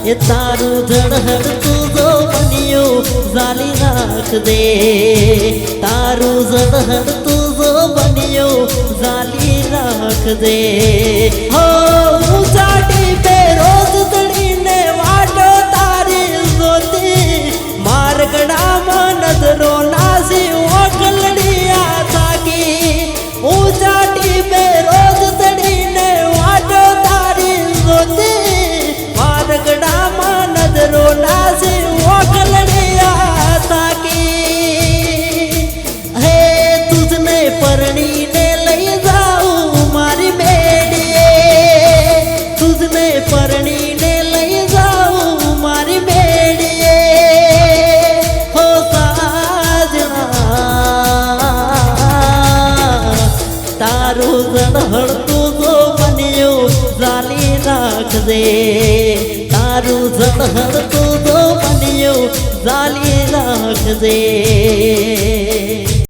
એ તારું ઝળહળ તું જો બન્યું ઝાલી રાખ દે તારું ઝળહળ તું જો બન્યું ઝાલી રાખ દે હો ઊંચાટી પે રોજ તળીને વાટો તારી જોતી મારગડામાં નજરો નાસી ઓકલડિયા થાકી ઊંચાટી પે રોજ તળીને વાટો તારી જોતી મારગડામાં નજરો નાસી ઓકલડિયા થાકી હે તુજને પરણીને લઈ જાઉં મારી બેડીએ તુજને પરણીને લઈ જાઉં મારી બેડીએ હો સાજણા તારું ઝળહળ તું જો બન્યું ઝાલી રાખ દે તારું ઝળહળ તું જો બન્યું ઝાલી રાખ દે